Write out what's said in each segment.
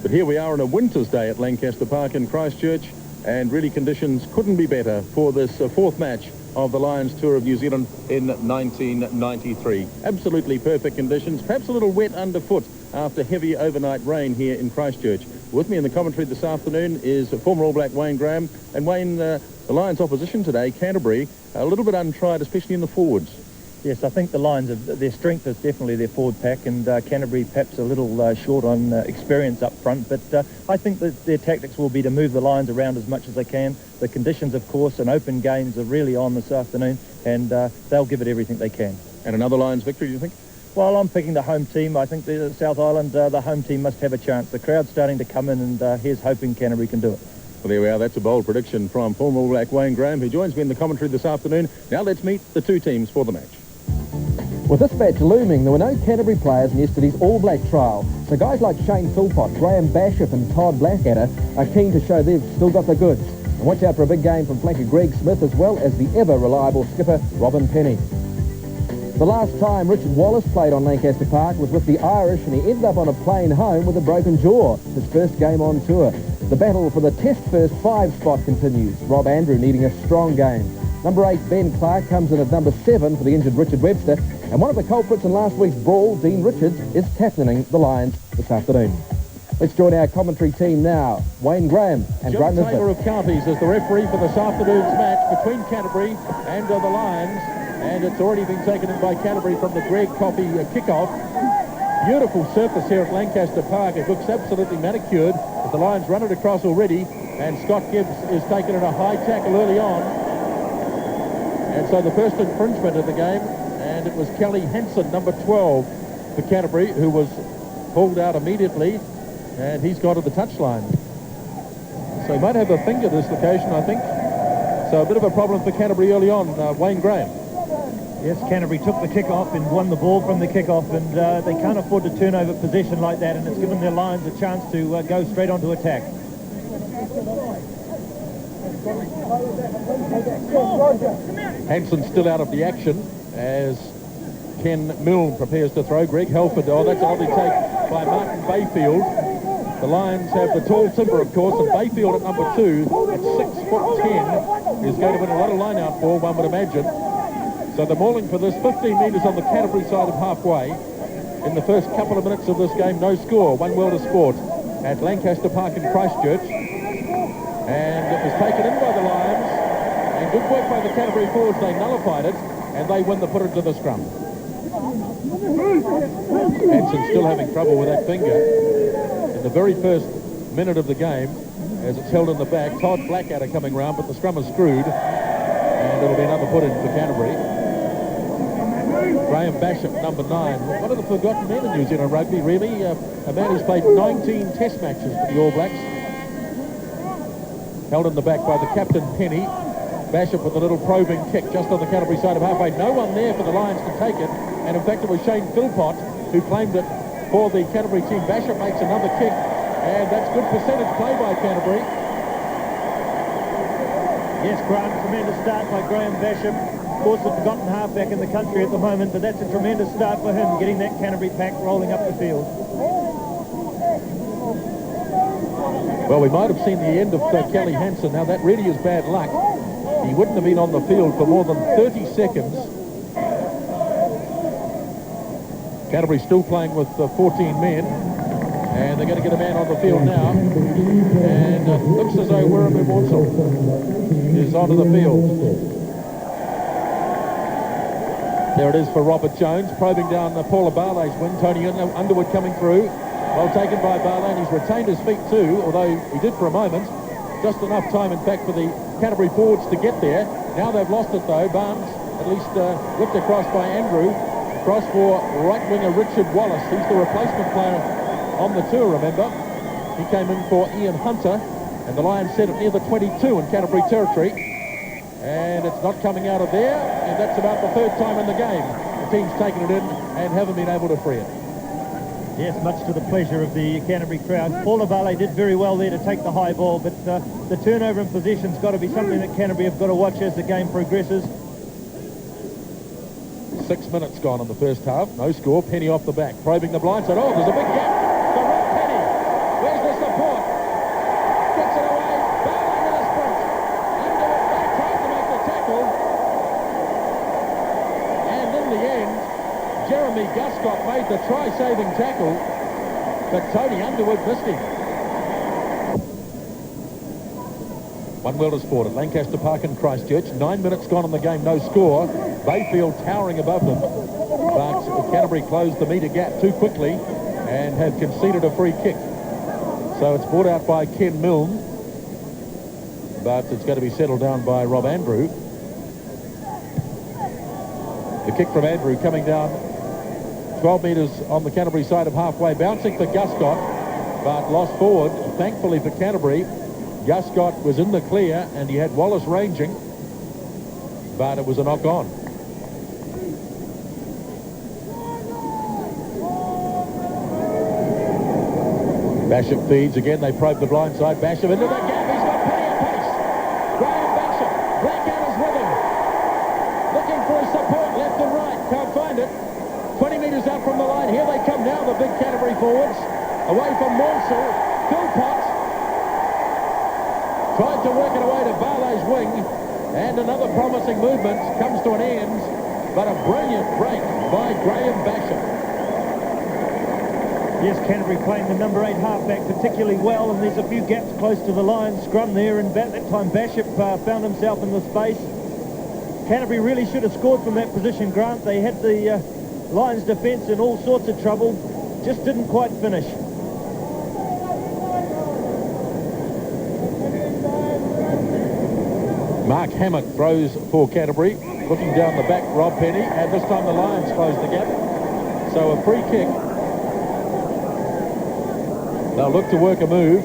But here we are on a winter's day at Lancaster Park in Christchurch, and really conditions couldn't be better for this fourth match of the Lions Tour of New Zealand in 1993. Absolutely perfect conditions, perhaps a little wet underfoot after heavy overnight rain here in Christchurch. With me in the commentary this afternoon is former All Black Wayne Graham. And Wayne, the Lions' opposition today, Canterbury, a little bit untried, especially in the forwards. Yes, I think the Lions, their strength is definitely their forward pack, and Canterbury perhaps a little short on experience up front, but I think that their tactics will be to move the Lions around as much as they can. The conditions, of course, and open games are really on this afternoon, and they'll give it everything they can. And another Lions victory, do you think? Well, I'm picking the home team. I think the South Island, the home team must have a chance. The crowd's starting to come in, and here's hoping Canterbury can do it. Well, there we are. That's a bold prediction from former All Black Wayne Graham, who joins me in the commentary this afternoon. Now let's meet the two teams for the match. With this match looming, there were no Canterbury players in yesterday's All Black trial, so guys like Shane Philpott, Graham Bashop and Todd Blackadder are keen to show they've still got the goods. And watch out for a big game from flanker Greg Smith, as well as the ever-reliable skipper Robin Penny. The last time Richard Wallace played on Lancaster Park was with the Irish, and he ended up on a plane home with a broken jaw, his first game on tour. The battle for the Test first 5 spot continues, Rob Andrew needing a strong game. Number 8, Ben Clark, comes in at number 7 for the injured Richard Webster. And one of the culprits in last week's brawl, Dean Richards, is captaining the Lions this afternoon. Let's join our commentary team now. Wayne Graham and Grant Nisbet. Taylor of Counties is the referee for this afternoon's match between Canterbury and the Lions. And it's already been taken in by Canterbury from the Greg Coffey kickoff. Beautiful surface here at Lancaster Park. It looks absolutely manicured as the Lions run it across already. And Scott Gibbs is taken in a high tackle early on. And so the first infringement of the game, and it was Kelly Hansen, number 12 for Canterbury, who was pulled out immediately, and he's gone to the touchline. So he might have a finger dislocation, I think. So a bit of a problem for Canterbury early on. Wayne Graham. Yes, Canterbury took the kick-off and won the ball from the kick-off, and they can't afford to turn over possession like that, and it's given their Lions a chance to go straight onto attack. Hansen still out of the action as Ken Milne prepares to throw. Greg Helford, oh, that's a lovely take by Martin Bayfield. The Lions have the tall timber, of course, and Bayfield at number 2 at 6'10" is going to win a lot of line-out ball, one would imagine. So the mauling for this, 15 metres on the Canterbury side of halfway. In the first couple of minutes of this game, no score. One world of sport at Lancaster Park in Christchurch. And it was taken in by the Lions, and good work by the Canterbury forwards. They nullified it, and they win the put into the scrum. Hansen still having trouble with that finger. In the very first minute of the game, as it's held in the back, Todd Blackadder coming round, but the scrum is screwed, and it'll be another put in for Canterbury. Graham Bashop, number 9. One of the forgotten men in New Zealand rugby, really. A man who's played 19 test matches for the All Blacks. Held in the back by the captain, Penny. Bashop with a little probing kick just on the Canterbury side of halfway. No one there for the Lions to take it. And in fact, it was Shane Philpott who claimed it for the Canterbury team. Bashop makes another kick. And that's good percentage play by Canterbury. Yes, Grant, tremendous start by Graham Bashop. Of course, the forgotten halfback in the country at the moment, but that's a tremendous start for him, getting that Canterbury pack rolling up the field. Well, we might have seen the end of Kelly Hansen. Now, that really is bad luck. He wouldn't have been on the field for more than 30 seconds. Canterbury still playing with 14 men. And they're going to get a man on the field now. And it looks as though Wirram Immortal is onto the field. There it is for Robert Jones, probing down Paula Barley's wing. Tony Underwood coming through. Well taken by Barley, and he's retained his feet too, although he did for a moment. Just enough time, in fact, for the Canterbury forwards to get there. Now they've lost it, though. Barnes, at least whipped across by Andrew. Across for right winger Richard Wallace. He's the replacement player on the tour, remember. He came in for Ian Hunter, and the Lions set it near the 22 in Canterbury territory. And it's not coming out of there, and that's about the 3rd time in the game. The team's taken it in and haven't been able to free it. Yes, much to the pleasure of the Canterbury crowd. Paul Lavale did very well there to take the high ball, but the turnover in possession's got to be something that Canterbury have got to watch as the game progresses. 6 minutes gone in the first half. No score. Penny off the back. Probing the blind side. Oh, there's a big gap. The right Penny. Where's this effect, a try-saving tackle, but Tony Underwood missed him. One world of sport at Lancaster Park in Christchurch. 9 minutes gone in the game, no score. Bayfield towering above them. But Canterbury closed the metre gap too quickly and have conceded a free kick. So it's brought out by Ken Milne, but it's going to be settled down by Rob Andrew. The kick from Andrew coming down 12 metres on the Canterbury side of halfway, bouncing for Guscott, but lost forward. Thankfully for Canterbury, Guscott was in the clear and he had Wallace ranging, but it was a knock-on. Basham feeds again. They probe the blind side. Basham into the gap. He's got plenty of pace. Graham Basham. Blackadder's with him. Looking for his support left and right. Can't find it. 20 metres out from the line. Here they come now, the big Canterbury forwards. Away from Monsell. Philpott tried to work it away to Barlow's wing. And another promising movement comes to an end. But a brilliant break by Graham Basham. Yes, Canterbury playing the number 8 halfback particularly well, and there's a few gaps close to the line. Scrum there, and about that time Basham found himself in the space. Canterbury really should have scored from that position, Grant. They had the Lions defence in all sorts of trouble, just didn't quite finish. Mark Hammett throws for Canterbury, looking down the back, Rob Penny, and this time the Lions close the gap. So a free kick. They'll look to work a move.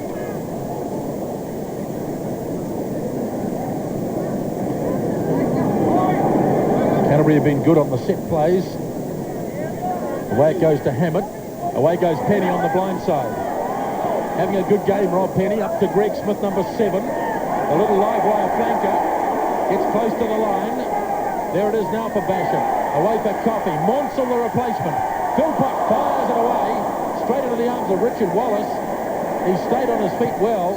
Canterbury have been good on the set plays. Away it goes to Hammett. Away goes Penny on the blind side. Having a good game, Rob Penny, up to Greg Smith, number 7. A little live wire flanker. Gets close to the line. There it is now for Basham. Away for Coffey. Monsell the replacement. Philpott fires it away. Straight into the arms of Richard Wallace. He stayed on his feet well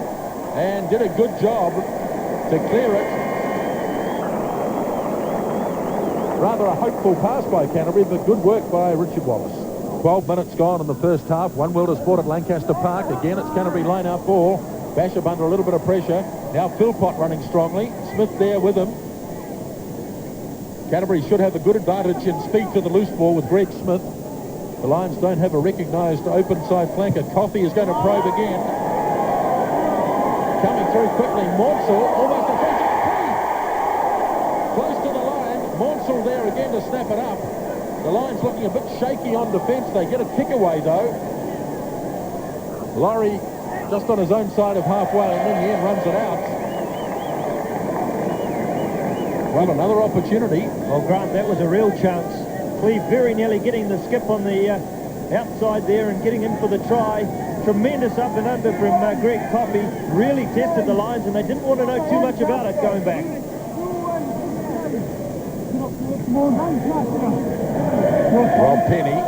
and did a good job to clear it. Rather a hopeful pass by Canterbury, but good work by Richard Wallace. 12 minutes gone in the first half. One world of sport at Lancaster Park. Again, it's Canterbury line-out ball. Basham under a little bit of pressure. Now Philpott running strongly. Smith there with him. Canterbury should have a good advantage in speed to the loose ball with Greg Smith. The Lions don't have a recognised open side flanker. Coffey is going to probe again. Coming through quickly. Monsell almost a free kick. Close to the line. Monsell there again to snap it up. The Lions looking a bit shaky on defence. They get a kick away though. Laurie just on his own side of halfway and in the end runs it out. Well, another opportunity. Well, Grant, that was a real chance. Cleve very nearly getting the skip on the outside there and getting in for the try. Tremendous up and under from Greg Coffey. Really tested the Lions and they didn't want to know too much about it going back. Rob Penny.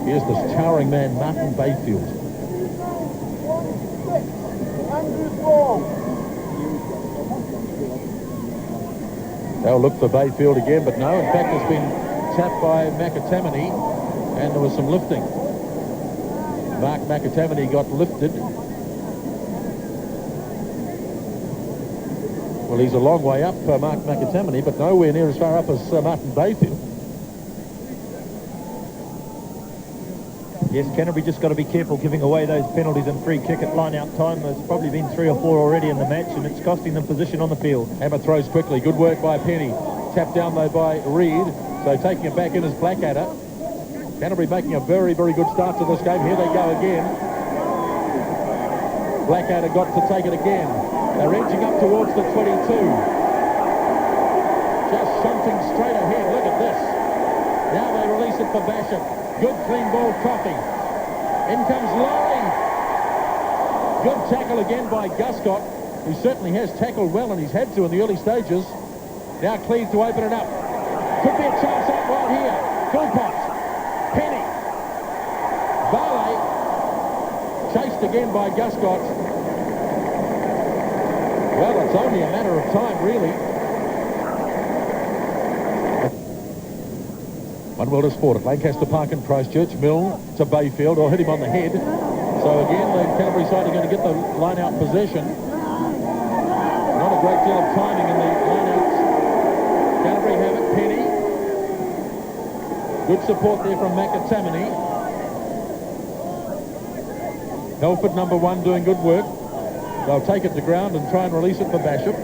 Here's this towering man, Martin Bayfield. They'll look for Bayfield again, but no. In fact, it's been tapped by McAtamaney, and there was some lifting. Mark McAtamaney got lifted. Well, he's a long way up, Mark McAtamaney, but nowhere near as far up as Martin Bayfield. Yes, Canterbury just got to be careful giving away those penalties and free kick at line-out time. There's probably been 3 or 4 already in the match, and it's costing them position on the field. Hammer throws quickly. Good work by Penny. Tapped down, though, by Reid. So taking it back in as Blackadder. Canterbury making a very, very good start to this game. Here they go again. Blackadder got to take it again. They're edging up towards the 22. Just shunting straight ahead. Look at this. Now they release it for Basham. Good clean ball, Coffey. In comes Laurie. Good tackle again by Guscott, who certainly has tackled well and he's had to in the early stages. Now Cleve to open it up. Could be a chance out wide here. Philpott. Penny. Barley. Chased again by Guscott. Well, it's only a matter of time, really. 1 One World of Sport at Lancaster Park in Christchurch. Milne to Bayfield, or hit him on the head. So again, the Canterbury side are going to get the line-out possession. Not a great deal of timing in the line-outs. Canterbury have it. Penny. Good support there from McAtamaney. Helford, number 1, doing good work. They'll take it to ground and try and release it for Basham.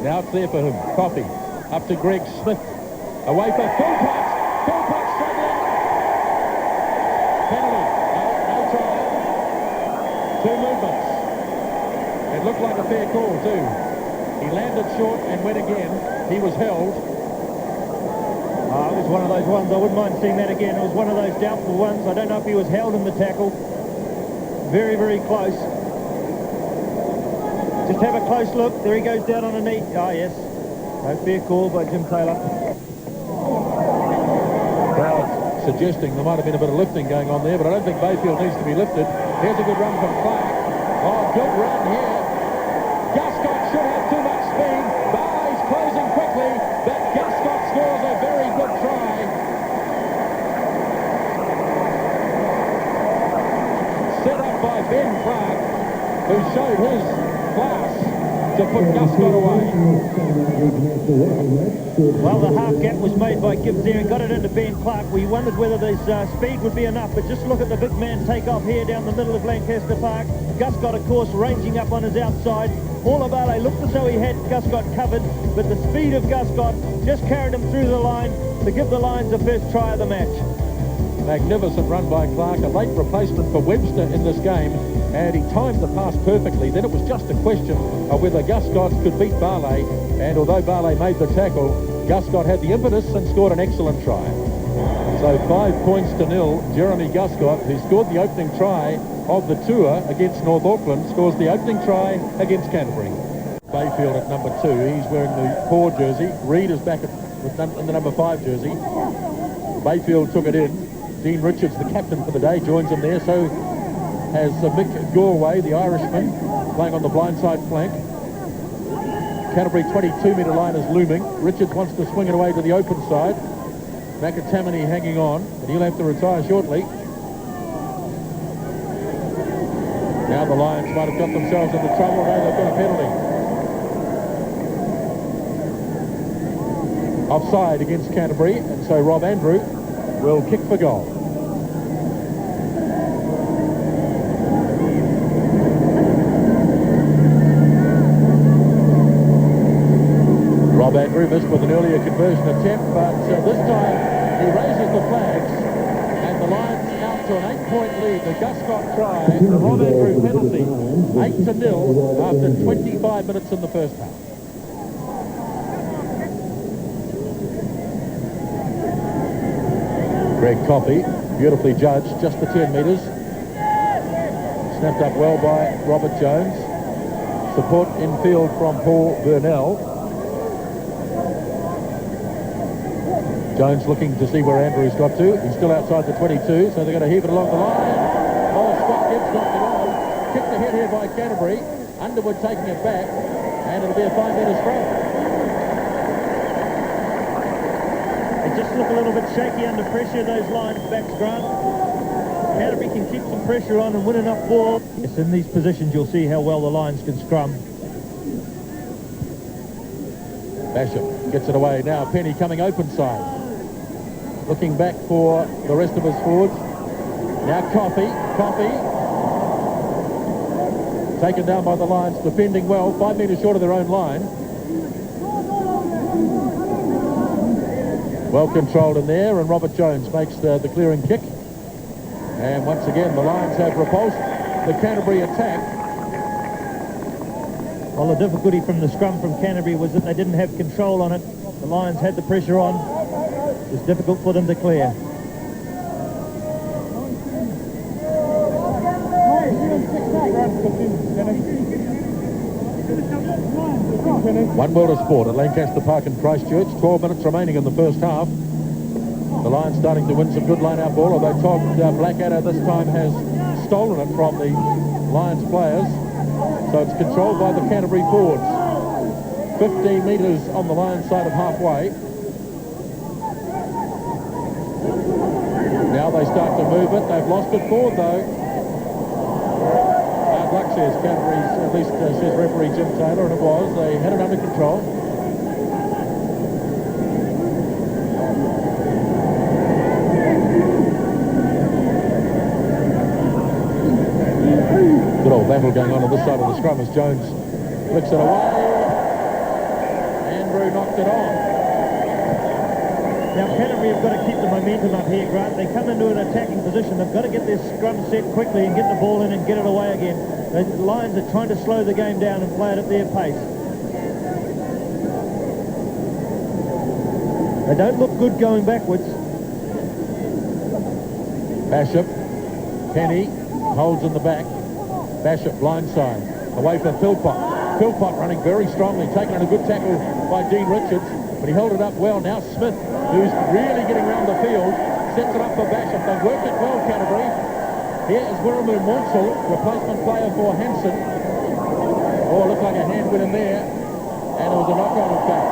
Now it's there for him. Coffey. Up to Greg Smith. Away for Philpott. Philpott struggling. Penalty. No try. 2 movements. It looked like a fair call too. He landed short and went again. He was held. It was one of those ones. I wouldn't mind seeing that again. It was one of those doubtful ones. I don't know if he was held in the tackle. Very, very close. Just have a close look. There he goes down on a knee. Ah, yes. No fair call by Jim Taylor. Crowd suggesting there might have been a bit of lifting going on there, but I don't think Bayfield needs to be lifted. Here's a good run from Clark. Oh, good run here. Guscott should have too much speed. Barley's closing quickly, but Guscott scores a very good try. Set up by Ben Clark, who showed his class to put Guscott away. Well, the half gap was made by Gibbs there and got it into Ben Clark. We wondered whether this speed would be enough, but just look at the big man take off here down the middle of Lancaster Park. Guscott, of course, ranging up on his outside. Paula Barley looked as though he had Guscott covered, but the speed of Guscott just carried him through the line to give the Lions the first try of the match. Magnificent run by Clark, a late replacement for Webster in this game, and he timed the pass perfectly. Then it was just a question of whether Guscott could beat Barley, and although Barley made the tackle, Guscott had the impetus and scored an excellent try. So 5-0. Jeremy Guscott, who scored the opening try of the tour against North Auckland, scores the opening try against Canterbury. Bayfield at number 2, he's wearing the 4 jersey. Reid is back in the number 5 jersey. Bayfield took it in. Dean Richards, the captain for the day, joins him there. So has Mick Gorway, the Irishman, playing on the blindside flank. Canterbury 22-metre line is looming. Richards wants to swing it away to the open side. McAtamaney hanging on, but he'll have to retire shortly. Now the Lions might have got themselves into trouble. Now they've got a penalty. Offside against Canterbury, and so Rob Andrew will kick for goal. Rob Andrew missed with an earlier conversion attempt, but this time he raises the flags, and the Lions out to an 8-point lead. The Guscott try, the Rob Andrew penalty, 8-0 after 25 minutes in the first half. Greg Coffey, beautifully judged, just the 10 metres. Snapped up well by Robert Jones. Support in field from Paul Burnell. Jones looking to see where Andrew's got to. He's still outside the 22, so they're going to heave it along the line. Oh, Scott Gibbs knocked it on. Kicked ahead here by Canterbury. Underwood taking it back, and it'll be a 5-metre throw. They just look a little bit shaky under pressure, those Lions backs, Grant. Canterbury can keep some pressure on and win enough ball. Yes, in these positions you'll see how well the Lions can scrum. Basham gets it away now. Penny coming open side. Looking back for the rest of his forwards. Now Coffey. Taken down by the Lions, defending well, 5 metres short of their own line. Well controlled in there, and Robert Jones makes the clearing kick. And once again, the Lions have repulsed the Canterbury attack. Well, the difficulty from the scrum from Canterbury was that they didn't have control on it. The Lions had the pressure on. It was difficult for them to clear. One World of Sport at Lancaster Park in Christchurch. 12 minutes remaining in the first half. The Lions starting to win some good line-out ball, although Todd Blackadder this time has stolen it from the Lions players. So it's controlled by the Canterbury forwards. 15 metres on the Lions side of halfway. Now they start to move it. They've lost it forward, though. Hard luck, says Canterbury's, at least says referee Jim Taylor, and it was. They had it under control. Good old battle going on this side of the scrum as Jones flicks it away. Andrew knocked it on. Now Canterbury have got to keep the momentum up here, Grant. They come into an attacking position. They've got to get their scrum set quickly and get the ball in and get it away again. The Lions are trying to slow the game down and play it at their pace. They don't look good going backwards. Bishop, Penny, holds in the back. Bishop blindside, away for Philpott. Philpott running very strongly, taking on a good tackle by Dean Richards, but he held it up well. Now Smith, who's really getting around the field, sets it up for Bishop. They've worked it well, Canterbury. Here is Wiramu Monsell, replacement player for Hansen. Oh, it looked like a hand went in there, and it was a knock-on, in fact.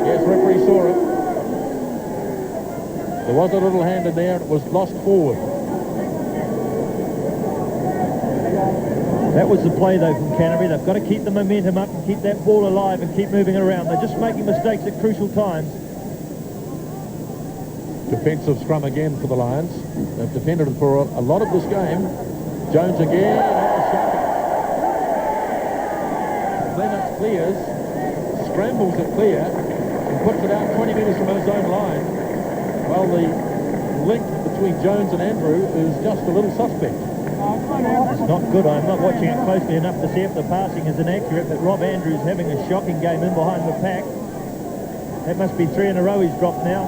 Yes, referee saw it. There was a little hand in there, and it was lost forward. That was the play, though, from Canterbury. They've got to keep the momentum up and keep that ball alive and keep moving it around. They're just making mistakes at crucial times. Defensive scrum again for the Lions. They've defended it for a lot of this game. Jones again. Clements clears, scrambles it clear, and puts it out 20 metres from his own line. Well, the link between Jones and Andrew is just a little suspect. It's not good. I'm not watching it closely enough to see if the passing is inaccurate, but Rob Andrews having a shocking game in behind the pack. That must be 3 in a row he's dropped now.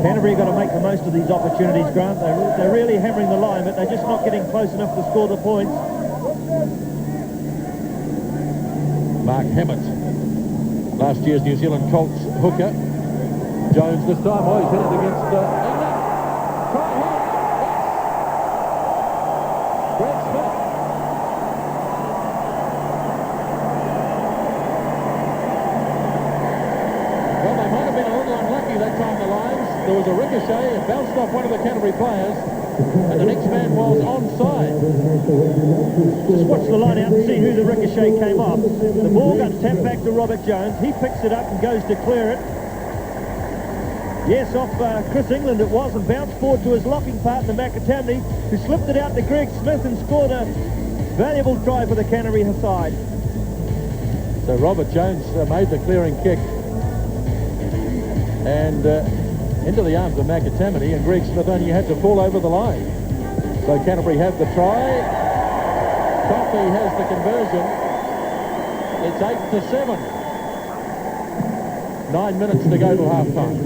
Canterbury got to make the most of these opportunities, Grant. They're really hammering the line, but they're just not getting close enough to score the points. Mark Hammett, last year's New Zealand Colts hooker. Jones this time, oh, he's hit it against England. Try hit, yes. Greg Smith. Well, they might have been a little unlucky that time, the Lions. There was a ricochet, it bounced off one of the Canterbury players, and the next man was onside. Just watch the line out and see who the ricochet came off. The ball got tapped back to Robert Jones. He picks it up and goes to clear it. Yes, off Chris England it was, and bounced forward to his locking partner, McAtamney, who slipped it out to Greg Smith and scored a valuable try for the Canterbury side. So Robert Jones made the clearing kick and into the arms of McAtamney, and Greg Smith only had to fall over the line. So Canterbury have the try. Coffey has the conversion. It's 8-7. 9 minutes to go till half-time.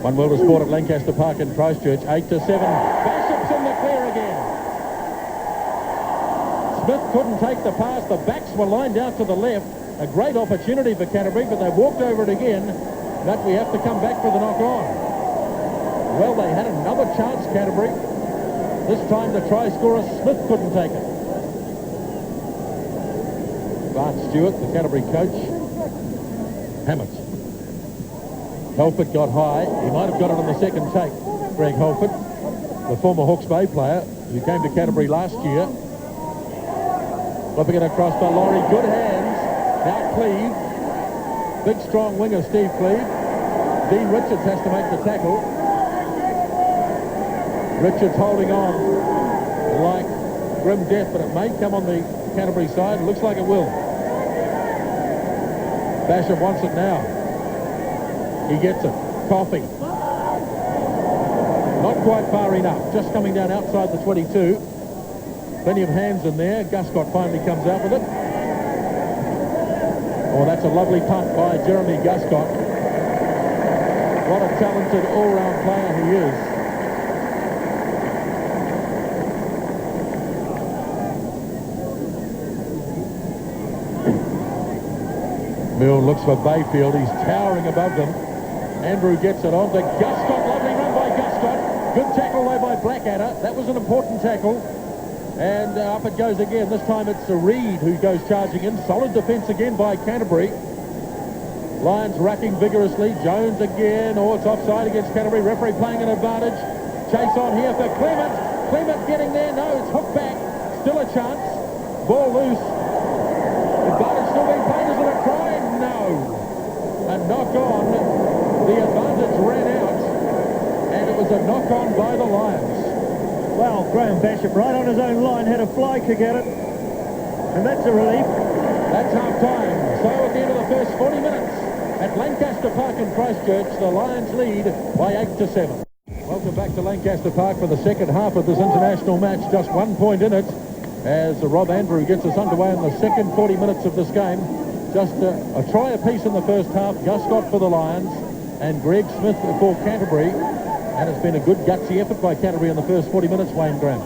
One World of Sport at Lancaster Park in Christchurch, 8-7. Bishop's in the clear again. Smith couldn't take the pass. The backs were lined out to the left. A great opportunity for Canterbury, but they walked over it again. But we have to come back for the knock-on. Well, they had another chance, Canterbury. This time the try scorer, Smith, couldn't take it. Bart Stewart, the Canterbury coach. Hammett. Helford got high. He might have got it on the second take. Greg Helford, the former Hawke's Bay player who came to Canterbury last year. Flipping it across to Laurie. Good hands. Now Cleve. Big strong winger Steve Cleve. Dean Richards has to make the tackle. Richards holding on like grim death, but it may come on the Canterbury side. It looks like it will. Basham wants it now. He gets it. Coffey. Not quite far enough. Just coming down outside the 22. Plenty of hands in there. Guscott finally comes out with it. Oh, that's a lovely punt by Jeremy Guscott. What a talented all-round player he is. Mill looks for Bayfield. He's towering above them. Andrew gets it on to Guscott. Lovely run by Guscott. Good tackle away by Blackadder. That was an important tackle. And up it goes again. This time it's Reed who goes charging in. Solid defence again by Canterbury. Lions racking vigorously. Jones again. Oh, it's offside against Canterbury. Referee playing an advantage. Chase on here for Clement. Clement getting there. No, it's hooked back. Still a chance. Ball loose. Advantage still being played. Is it a try? No. A knock on. The advantage ran out. And it was a knock on by the Lions. Well, Graham Bashop right on his own line had a fly kick at it. And that's a relief. That's half-time. So at the end of the first 40 minutes at Lancaster Park in Christchurch, the Lions lead by 8-7. Welcome back to Lancaster Park for the second half of this international match. Just 1 point in it as Rob Andrew gets us underway in the second 40 minutes of this game. Just a try apiece in the first half. Gus Scott for the Lions and Greg Smith for Canterbury. And it's been a good gutsy effort by Canterbury in the first 40 minutes, Wayne Graham.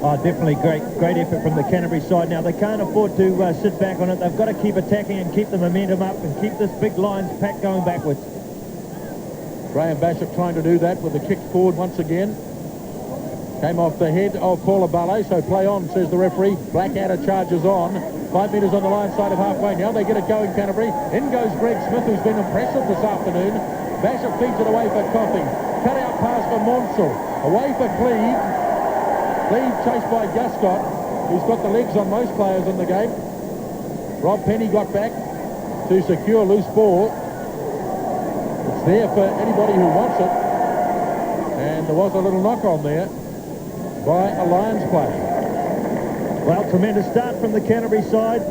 Oh, definitely great effort from the Canterbury side. Now, they can't afford to sit back on it. They've got to keep attacking and keep the momentum up and keep this big Lions pack going backwards. Graham Bashop trying to do that with a kick forward once again. Came off the head of Paula Ballet, so play on, says the referee. Blackadder charges on. 5 metres on the line side of halfway. Now they get it going, Canterbury. In goes Greg Smith, who's been impressive this afternoon. Bashop feeds it away for Coffey. Cut out pass for Monsell. Away for Cleve. Cleve chased by Gus Scott, who's got the legs on most players in the game. Rob Penny got back to secure loose ball. It's there for anybody who wants it. And there was a little knock on there by a Lions player. Well, tremendous start from the Canterbury side.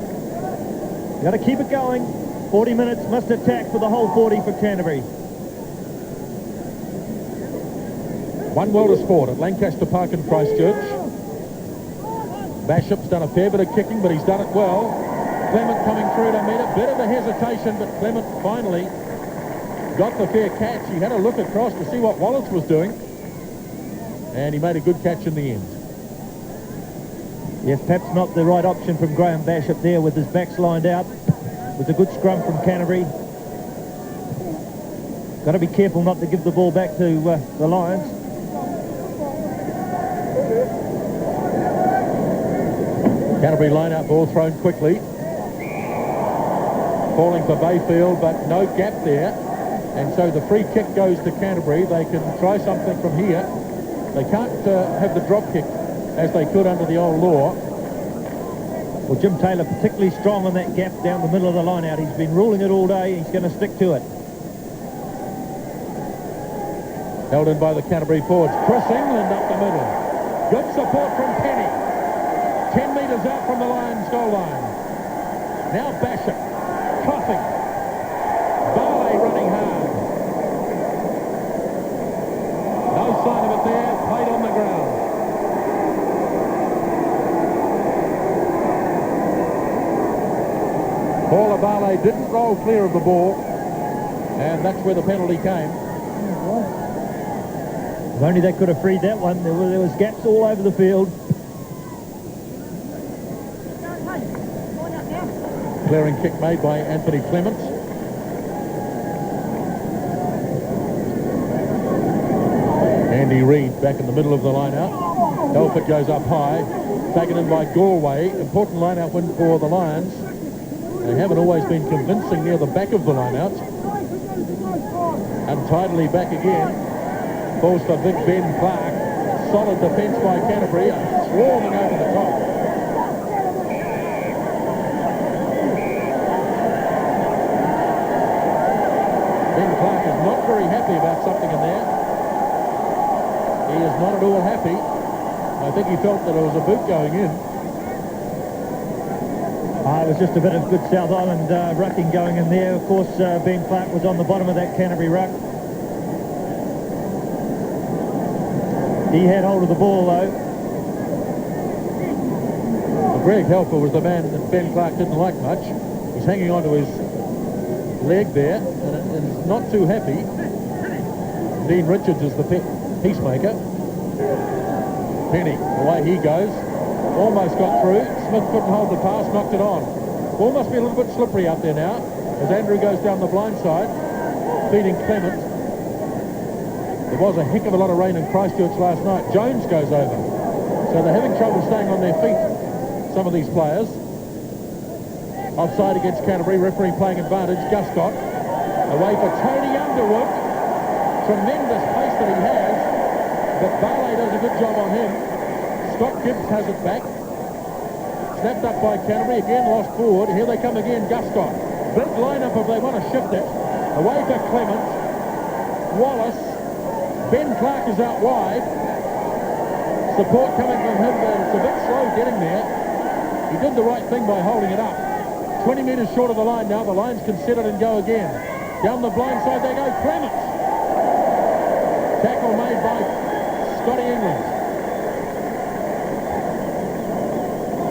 Got to keep it going. 40 minutes, must attack for the whole 40 for Canterbury. One world of sport at Lancaster Park in Christchurch. Bashop's done a fair bit of kicking, but he's done it well. Clement coming through to meet it. Bit of a hesitation, but Clement finally got the fair catch. He had a look across to see what Wallace was doing. And he made a good catch in the end. Yes, perhaps not the right option from Graham Bashop there with his backs lined out. It was a good scrum from Canterbury. Got to be careful not to give the ball back to the Lions. Canterbury line-out ball thrown quickly. Falling for Bayfield, but no gap there. And so the free kick goes to Canterbury. They can try something from here. They can't have the drop kick as they could under the old law. Well, Jim Taylor particularly strong on that gap down the middle of the line-out. He's been ruling it all day. He's going to stick to it. Held in by the Canterbury forwards. Chris England up the middle. Good support from Penny. 10 metres out from the Lions goal line. Now Bashop. Coughing. Barley running hard. No sign of it there. Played on the ground. Paula Barley didn't roll clear of the ball. And that's where the penalty came. If only they could have freed that one. There was gaps all over the field. Clearing kick made by Anthony Clements. Andy Reid back in the middle of the line-out. Elford goes up high. Taken in by Galway. Important line-out win for the Lions. They haven't always been convincing near the back of the line-out. Untidily back again. Falls for Vic Ben Clark. Solid defence by Canterbury. Swarming over the top. Ben Clark is not very happy about something in there. He is not at all happy. I think he felt that it was a boot going in. It was just a bit of good South Island rucking going in there. Of course, Ben Clark was on the bottom of that Canterbury ruck. He had hold of the ball, though. Well, Greg Helfer was the man that Ben Clark didn't like much. He's hanging onto his leg there, and is not too happy. Dean Richards is the peacemaker. Penny, away he goes. Almost got through. Smith couldn't hold the pass, knocked it on. Ball must be a little bit slippery out there now, as Andrew goes down the blind side, feeding Clement. There was a heck of a lot of rain in Christchurch last night. Jones goes over. So they're having trouble staying on their feet, some of these players. Offside against Canterbury, referee playing advantage. Guscott away for Tony Underwood. Tremendous pace that he has, but Barley does a good job on him. Scott Gibbs has it back. Snapped up by Canterbury, again lost forward. Here they come again, Guscott. Big lineup if they want to shift it. Away for Clement. Wallace. Ben Clark is out wide. Support coming from him, but it's a bit slow getting there. He did the right thing by holding it up. 20 metres short of the line now. The line's considered and go again. Down the blind side they go. Clement. Tackle made by Scotty England.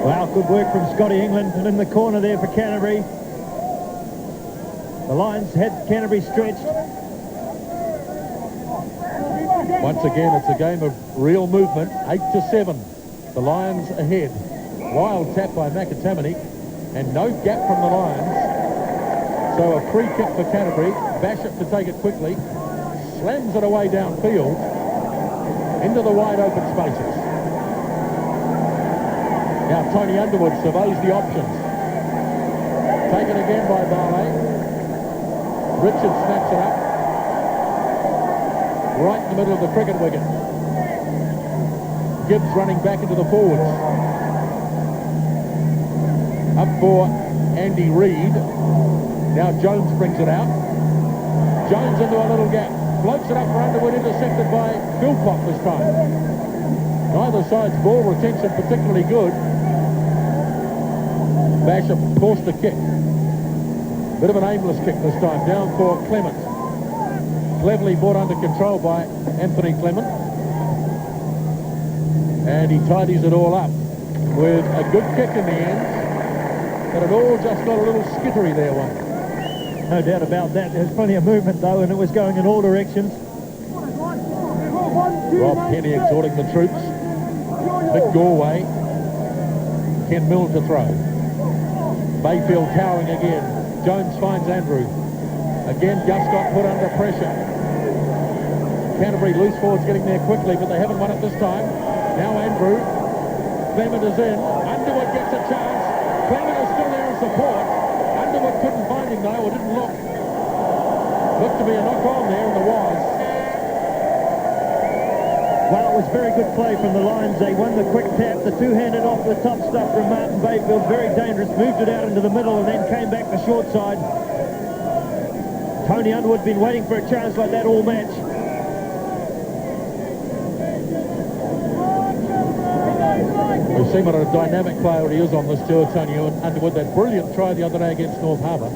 Wow, good work from Scotty England, and in the corner there for Canterbury. The Lions had Canterbury stretched. Once again, it's a game of real movement. 8-7. The Lions ahead. Wild tap by McAtamaney, and no gap from the Lions. So a free kick for Canterbury. Bashop to take it quickly. Slams it away downfield into the wide open spaces. Now Tony Underwood surveys the options. Taken again by Barley. Richard snaps it up. Right in the middle of the cricket wicket. Gibbs running back into the forwards. Up for Andy Reid. Now Jones brings it out. Jones into a little gap. Floats it up for Underwood, intercepted by Philpott this time. Neither side's ball retention particularly good. Basham forced the kick. Bit of an aimless kick this time. Down for Clement. Cleverly brought under control by Anthony Clement. And he tidies it all up with a good kick in the end. But it all just got a little skittery there, one. No doubt about that. There's plenty of movement, though, and it was going in all directions. Rob Penny exhorting the troops. Vic Gorway. Ken Milne to throw. Mayfield towering again. Jones finds Andrew. Again, Guscott put under pressure. Canterbury loose forwards getting there quickly, but they haven't won it this time. Now Andrew. Clement is in. Underwood gets a chance. Clement is still there in support. Underwood couldn't find him though, or didn't look. Looked to be a knock on there, and there was. Well, it was very good play from the Lions. They won the quick tap, the two-handed off the top stuff from Martin Bayfield. Very dangerous. Moved it out into the middle and then came back the short side. Tony Underwood been waiting for a chance like that all match. We've seen what a dynamic player he is on this tour, Tony Underwood. That brilliant try the other day against North Harbour.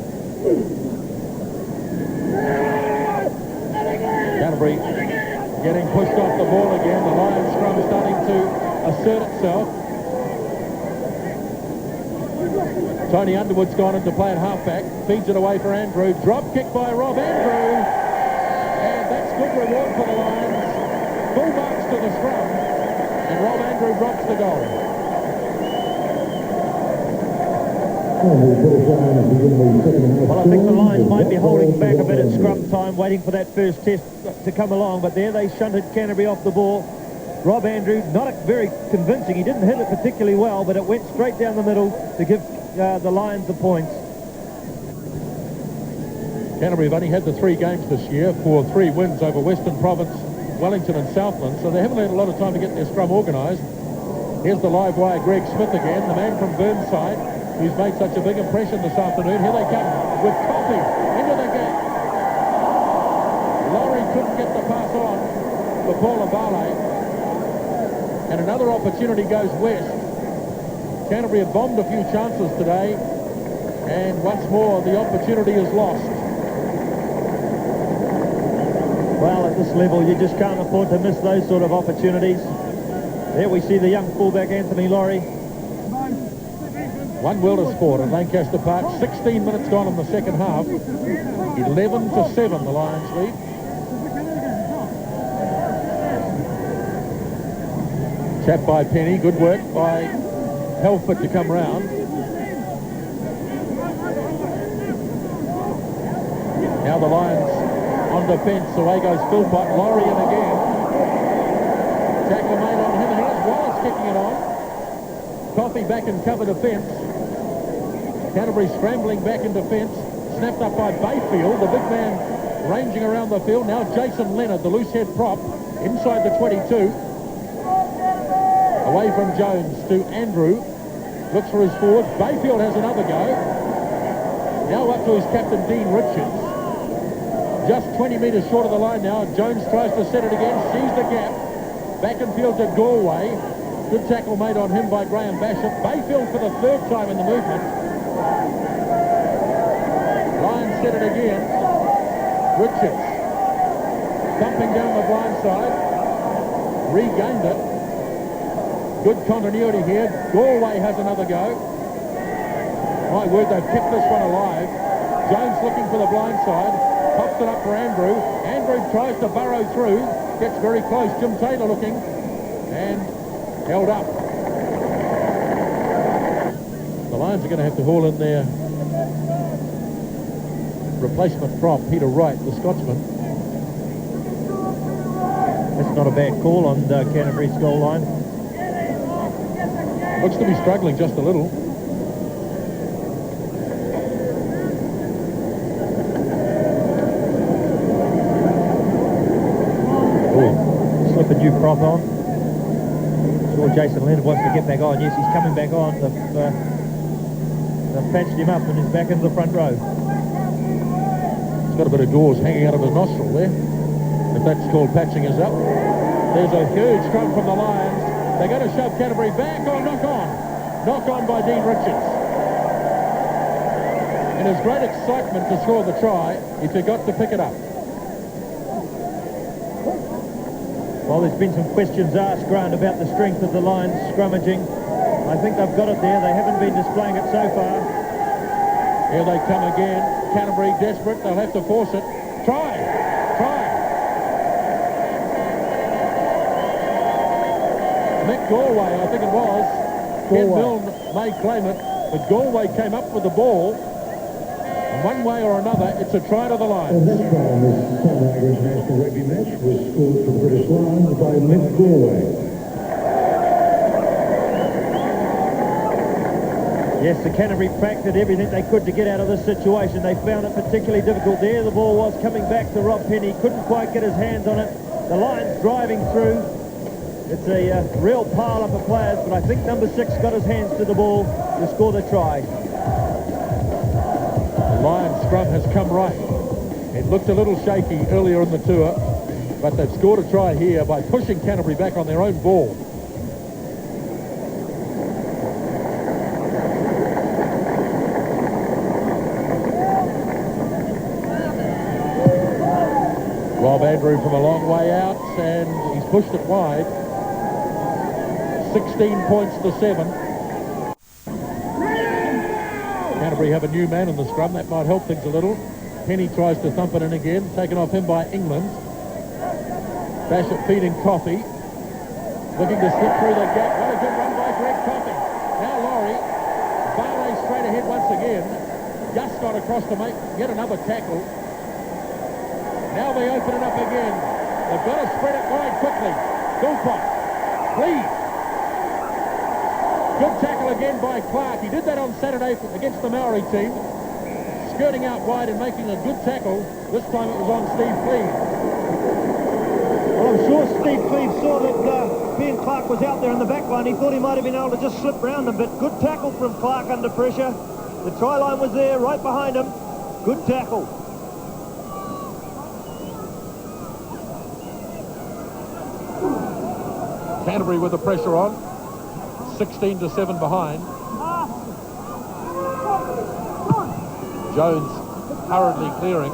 Canterbury getting pushed off the ball again. The Lions scrum starting to assert itself. Tony Underwood's gone into play at halfback. Feeds it away for Andrew. Drop kick by Rob Andrew. And that's good reward for the Lions. Full marks to the scrum. And Rob Andrew drops the goal. Well, I think the Lions might be holding back a bit at scrum time, waiting for that first test to come along, but there they shunted Canterbury off the ball. Rob Andrew, not very convincing. He didn't hit it particularly well, but it went straight down the middle to give the Lions the points. Canterbury have only had the 3 games this year for 3 wins over Western Province, Wellington and Southland, so they haven't had a lot of time to get their scrum organised. Here's the live wire, Greg Smith again, the man from Burnside, who's made such a big impression this afternoon. Here they come with Coffey into the gap. Laurie couldn't get the pass on for Paula Barley. And another opportunity goes west. Canterbury have bombed a few chances today, and once more the opportunity is lost. Well, at this level, you just can't afford to miss those sort of opportunities. There we see the young fullback, Anthony Laurie. One world of sport at Lancaster Park. 16 minutes gone in the second half. 11-7, the Lions lead. Tap by Penny. Good work by Helford to come round. Now the Lions on defence. Away goes Philpott. Laurie in again. Tackle made on him, and here's Wallace kicking it on. Coffey back in cover defence. Canterbury scrambling back in defence. Snapped up by Bayfield, the big man ranging around the field. Now Jason Leonard, the loose head prop, inside the 22. Away from Jones to Andrew. Looks for his forward. Bayfield has another go. Now up to his captain, Dean Richards. Just 20 metres short of the line now. Jones tries to set it again, sees the gap. Back in field to Galway. Good tackle made on him by Graham Bashop. Bayfield for the third time in the movement. Lions set it again. Richards thumping down the blind side. Regained it. Good continuity here. Galway has another go. My word, they've kept this one alive. Jones looking for the blind side. Pops it up for Andrew. Andrew tries to burrow through. Gets very close. Jim Taylor looking. And held up. The Lions are going to have to haul in their replacement prop, Peter Wright, the Scotsman. That's not a bad call on Canterbury's goal line. Looks to be struggling just a little. Slip a new prop on. Sure, Jason Leonard wants to get back on. Yes, he's coming back on. They've patched him up and he's back into the front row. He's got a bit of gauze hanging out of his nostril there. If that's called patching us up. There's a huge scrum from the Lions. They're going to shove Canterbury back. Oh, knock on. Knock on by Dean Richards. In his great excitement to score the try, he forgot to pick it up. Well, there's been some questions asked, Grant, about the strength of the Lions scrummaging. I think they've got it there. They haven't been displaying it so far. Here they come again. Canterbury desperate. They'll have to force it. Try. Try. Mick Galway, I think it was. Ken Milne may claim it, but Galway came up with the ball. And one way or another, it's a try to the Lions. This try in this Sunday International Rugby match was scored for the British Lions by Mick Galway. Yes, the Canterbury Pack did everything they could to get out of this situation. They found it particularly difficult there. The ball was coming back to Rob Penny. Couldn't quite get his hands on it. The Lions driving through. It's a real pile-up of players, but I think number 6 got his hands to the ball to score the try. The Lions scrum has come right. It looked a little shaky earlier in the tour, but they've scored a try here by pushing Canterbury back on their own ball. Rob Andrew from a long way out, and he's pushed it wide. 16 points to 7. Canterbury have a new man in the scrum. That might help things a little. Penny tries to thump it in again. Taken off him by England. Bashop feeding Coffey. Looking to slip through the gap. What a good run by Greg Coffey. Now Laurie. Barley straight ahead once again. Just got across to make yet another tackle. Now they open it up again. They've got to spread it wide quickly. Philpott. Please. Good tackle again by Clark. He did that on Saturday against the Maori team. Skirting out wide and making a good tackle. This time it was on Steve Cleave. Well, I'm sure Steve Cleave saw that Ben Clark was out there in the back line. He thought he might have been able to just slip round him, but good tackle from Clark under pressure. The try line was there right behind him. Good tackle. Canterbury with the pressure on. 16 to 7 behind. Jones hurriedly clearing.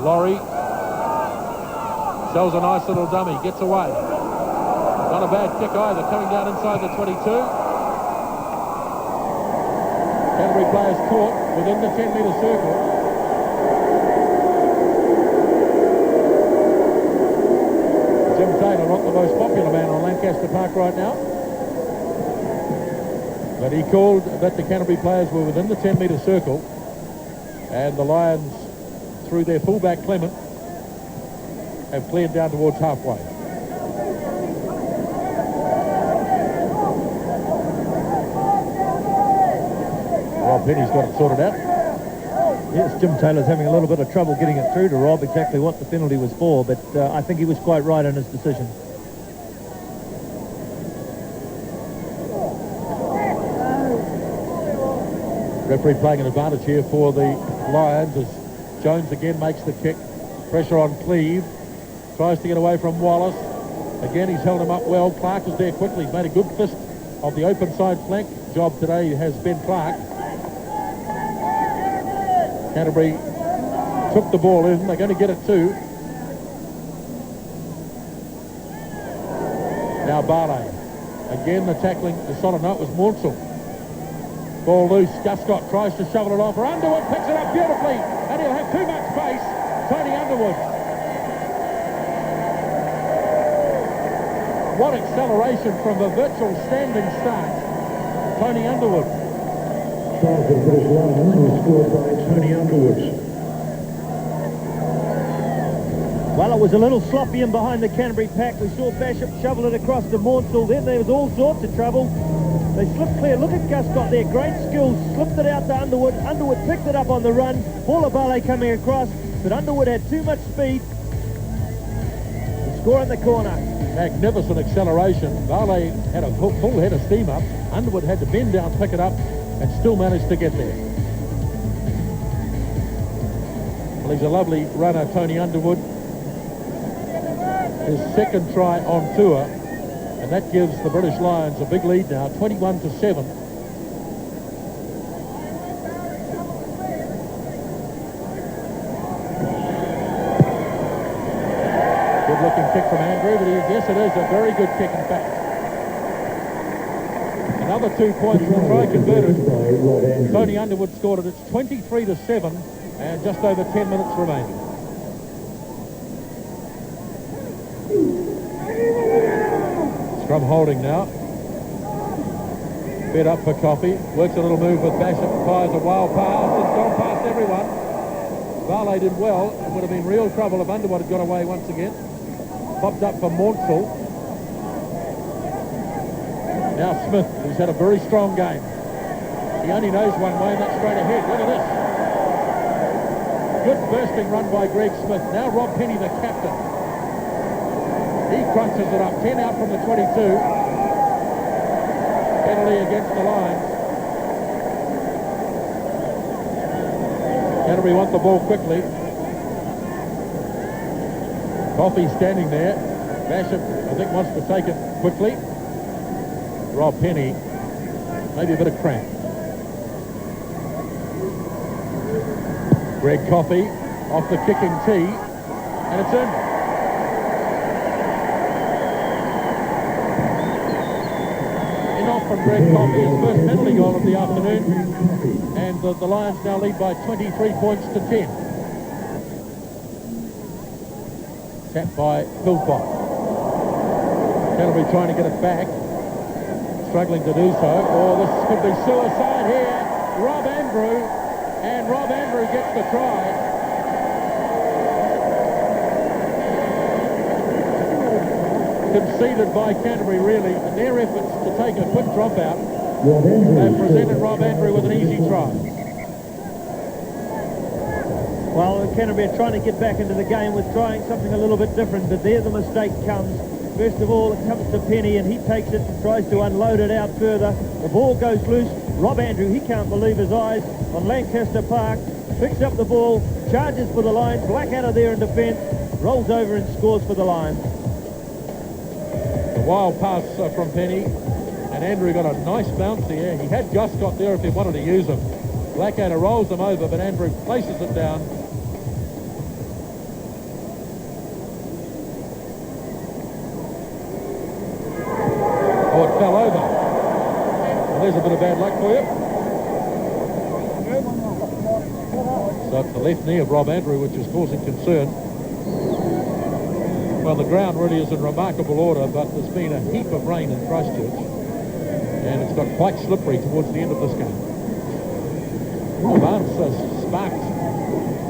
Laurie sells a nice little dummy, gets away. Not a bad kick either, coming down inside the 22. Canterbury players caught within the 10-metre circle. Jim Taylor, not the most popular man on Lancaster Park right now. But he called that the Canterbury players were within the 10-metre circle, and the Lions, through their fullback Clement, have cleared down towards halfway. Rob Penny's got it sorted out. Yes, Jim Taylor's having a little bit of trouble getting it through to Rob exactly what the penalty was for, but I think he was quite right in his decision. Referee playing an advantage here for the Lions as Jones again makes the kick. Pressure on Cleve. Tries to get away from Wallace. Again, he's held him up well. Clark is there quickly. He's made a good fist of the open side flank. Job today has Ben Clark. Canterbury took the ball in. They're going to get it too. Now Barley. Again, the tackling is solid. No, it was Maunsell. Ball loose. Guscott tries to shovel it off. Underwood picks it up beautifully. And he'll have too much space. Tony Underwood. What acceleration from the virtual standing start. Tony Underwood. Try for the British Lions was scored by Tony Underwood. Well, it was a little sloppy in behind the Canterbury pack. We saw Bishop shovel it across to Maunsell. Then there was all sorts of trouble. They slipped clear. Look at Guscott there. Great skills. Slipped it out to Underwood. Underwood picked it up on the run. Paula Barley coming across. But Underwood had too much speed. The score in the corner. Magnificent acceleration. Barley had a full head of steam up. Underwood had to bend down, pick it up, and still managed to get there. Well, he's a lovely runner, Tony Underwood. His second try on tour, and that gives the British Lions a big lead now, 21-7. Good-looking kick from Andrew, but yes, it is a very good kick, in fact. Another 2 points from try converted. Tony Underwood scored it. It's 23-7, and just over 10 minutes remaining. Scrum holding now. Fed up for Coffey. Works a little move with Basham. Fires a wild pass. It's gone past everyone. Barley did well. It would have been real trouble if Underwood had got away once again. Popped up for Maunsell. Now Smith, who's had a very strong game. He only knows one way, and that's straight ahead. Look at this. Good bursting run by Greg Smith. Now Rob Penny, the captain. He crunches it up. 10 out from the 22. Penalty against the Lions. Canterbury want the ball quickly. Coffey standing there. Basham, I think, wants to take it quickly. Rob Penny, maybe a bit of cramp. Greg Coffey off the kicking tee, and it's in. Off from Greg Coffey, his first penalty goal of the afternoon, and the Lions now lead by 23 points to 10. Tapped by Philpott. Canterbury trying to get it back. Struggling to do so. Oh, this could be suicide here. Rob Andrew, and Rob Andrew gets the try. Conceded by Canterbury, really, in their efforts to take a quick drop out. They've presented Rob Andrew with an easy try. Well, Canterbury are trying to get back into the game with trying something a little bit different, but there the mistake comes. First of all, it comes to Penny, and he takes it and tries to unload it out further. The ball goes loose. Rob Andrew, he can't believe his eyes on Lancaster Park. Picks up the ball, charges for the Lions. Blackadder there in defence, rolls over and scores for the Lions. A wild pass from Penny, and Andrew got a nice bounce here. He had Guscott there if he wanted to use him. Blackadder rolls him over, but Andrew places it down. Oh, it fell over. Well, there's a bit of bad luck for you. So it's the left knee of Rob Andrew which is causing concern. Well, the ground really is in remarkable order, but there's been a heap of rain in Christchurch, and it's got quite slippery towards the end of this game. Barnes sparked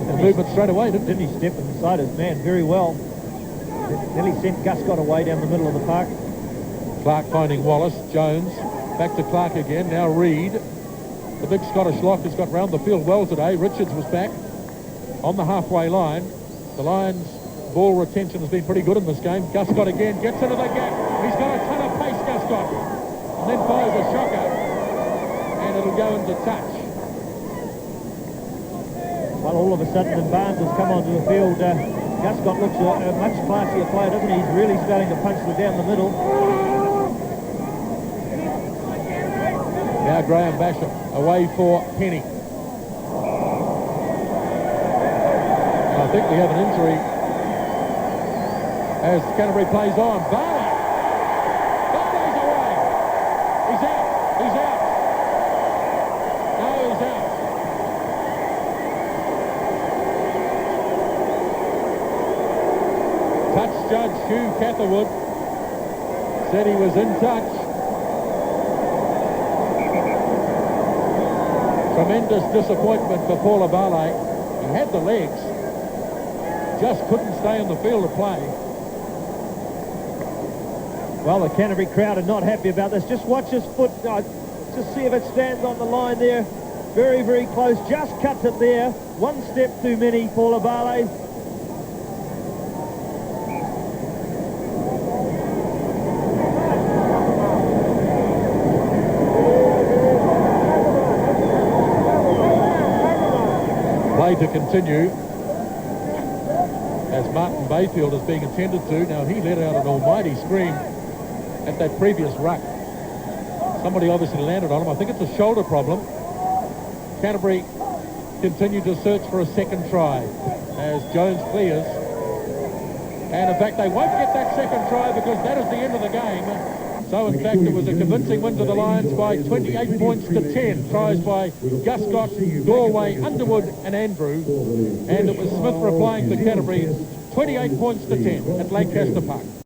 the movement straight away, didn't he? Step inside his man very well. Nearly sent Guscott away down the middle of the park. Clark finding Wallace. Jones back to Clark again. Now Reed. The big Scottish lock has got round the field well today. Richards was back on the halfway line. The Lions' ball retention has been pretty good in this game. Guscott again gets into the gap. He's got a ton of pace, Guscott. And then fires a shocker. And it'll go into touch. Well, all of a sudden, Barnes has come onto the field. Guscott looks a much classier player, doesn't he? He's really starting to punch them down the middle. Now Graham Basham away for Penny. I think we have an injury as Canterbury plays on. Barley's away. He's out. He's out. No, he's out. Touch judge Hugh Catherwood said he was in touch. Tremendous disappointment for Paul Abale. He had the legs, just couldn't stay on the field to play. Well, the Canterbury crowd are not happy about this. Just watch his foot. Just see if it stands on the line there. Very, very close. Just cuts it there. One step too many, Paul Abale. To continue as Martin Bayfield is being attended to. Now he let out an almighty scream at that previous ruck. Somebody obviously landed on him. I think it's a shoulder problem. Canterbury continue to search for a second try as Jones clears. And in fact they won't get that second try because that is the end of the game. So in fact it was a convincing win to the Lions by 28 points to 10. Tries by Guscott, Galway, Underwood and Andrew. And it was Smith replying to Canterbury 28 points to 10 at Lancaster Park.